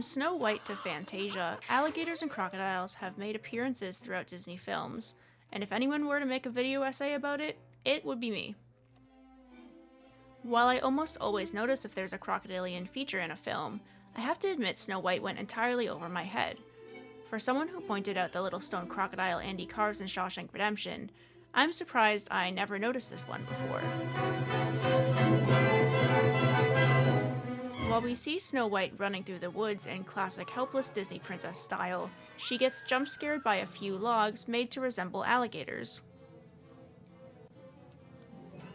From Snow White to Fantasia, alligators and crocodiles have made appearances throughout Disney films, and if anyone were to make a video essay about it, it would be me. While I almost always notice if there's a crocodilian feature in a film, I have to admit Snow White went entirely over my head. For someone who pointed out the little stone crocodile Andy carves in Shawshank Redemption, I'm surprised I never noticed this one before. While we see Snow White running through the woods in classic helpless Disney princess style, she gets jump scared by a few logs made to resemble alligators.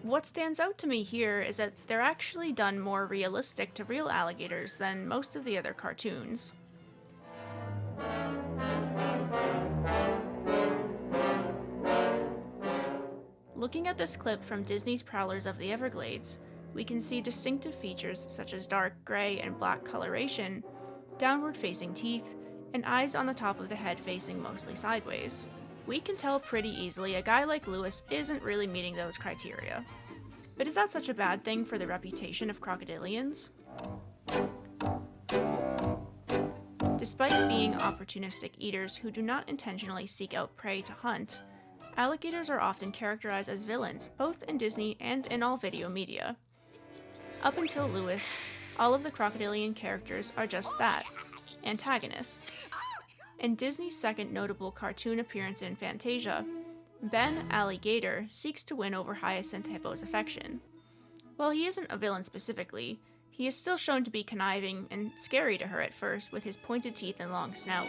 What stands out to me here is that they're actually done more realistic to real alligators than most of the other cartoons. Looking at this clip from Disney's Prowlers of the Everglades, we can see distinctive features such as dark gray and black coloration, downward-facing teeth, and eyes on the top of the head facing mostly sideways. We can tell pretty easily a guy like Lewis isn't really meeting those criteria. But is that such a bad thing for the reputation of crocodilians? Despite being opportunistic eaters who do not intentionally seek out prey to hunt, alligators are often characterized as villains, both in Disney and in all video media. Up until Lewis, all of the crocodilian characters are just that, antagonists. In Disney's second notable cartoon appearance in Fantasia, Ben Alligator seeks to win over Hyacinth Hippo's affection. While he isn't a villain specifically, he is still shown to be conniving and scary to her at first with his pointed teeth and long snout.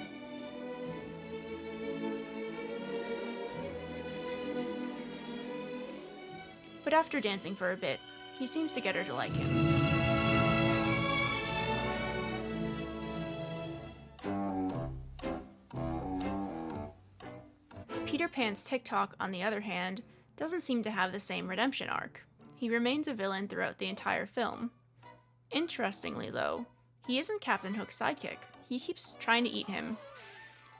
But after dancing for a bit, he seems to get her to like him. Peter Pan's Tick Tock, on the other hand, doesn't seem to have the same redemption arc. He remains a villain throughout the entire film. Interestingly though, he isn't Captain Hook's sidekick. He keeps trying to eat him.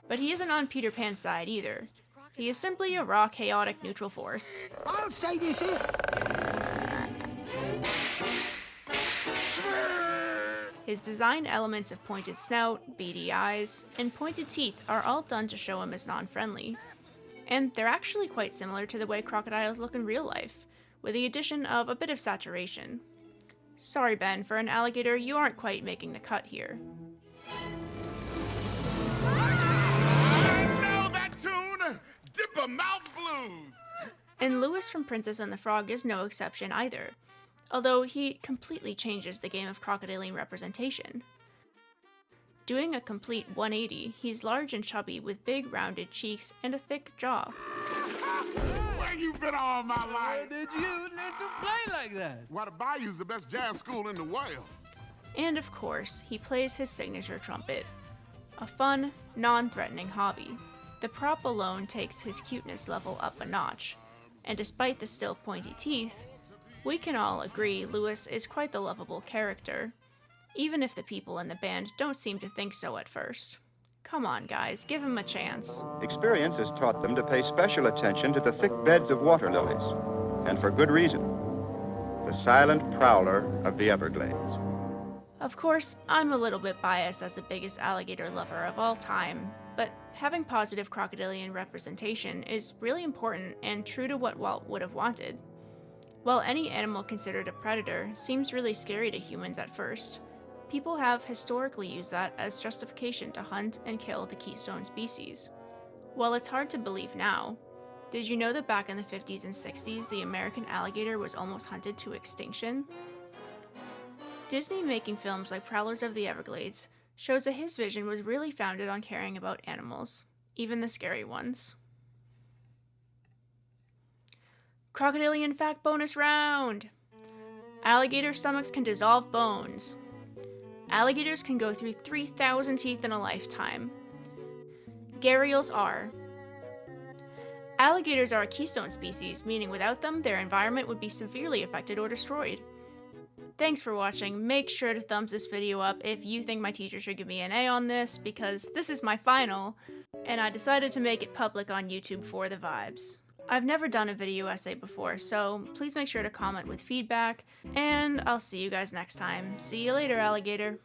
But he isn't on Peter Pan's side either. He is simply a raw, chaotic neutral force. I'll say this is... His design elements of pointed snout, beady eyes, and pointed teeth are all done to show him as non-friendly. And they're actually quite similar to the way crocodiles look in real life, with the addition of a bit of saturation. Sorry Ben, for an alligator, you aren't quite making the cut here. I know that tune! Dipper-mouth blues! And Lewis from Princess and the Frog is no exception either, although he completely changes the game of crocodilian representation. Doing a complete 180, he's large and chubby with big rounded cheeks and a thick jaw. Where you been all my life? Where did you learn to play like that? Why, the Bayou's the best jazz school in the world. And of course, he plays his signature trumpet. A fun, non-threatening hobby. The prop alone takes his cuteness level up a notch, and despite the still pointy teeth, we can all agree Lewis is quite the lovable character, even if the people in the band don't seem to think so at first. Come on guys, give him a chance. Experience has taught them to pay special attention to the thick beds of water lilies, and for good reason. The silent prowler of the Everglades. Of course, I'm a little bit biased as the biggest alligator lover of all time, but having positive crocodilian representation is really important and true to what Walt would have wanted. While any animal considered a predator seems really scary to humans at first, people have historically used that as justification to hunt and kill the keystone species. While it's hard to believe now, did you know that back in the 50s and 60s the American alligator was almost hunted to extinction? Disney making films like Prowlers of the Everglades shows that his vision was really founded on caring about animals, even the scary ones. Crocodilian fact bonus round! Alligator stomachs can dissolve bones. Alligators can go through 3,000 teeth in a lifetime. Gharials are. Alligators are a keystone species, meaning without them, their environment would be severely affected or destroyed. Thanks for watching. Make sure to thumbs this video up if you think my teacher should give me an A on this, because this is my final, and I decided to make it public on YouTube for the vibes. I've never done a video essay before, so please make sure to comment with feedback, and I'll see you guys next time. See you later, alligator.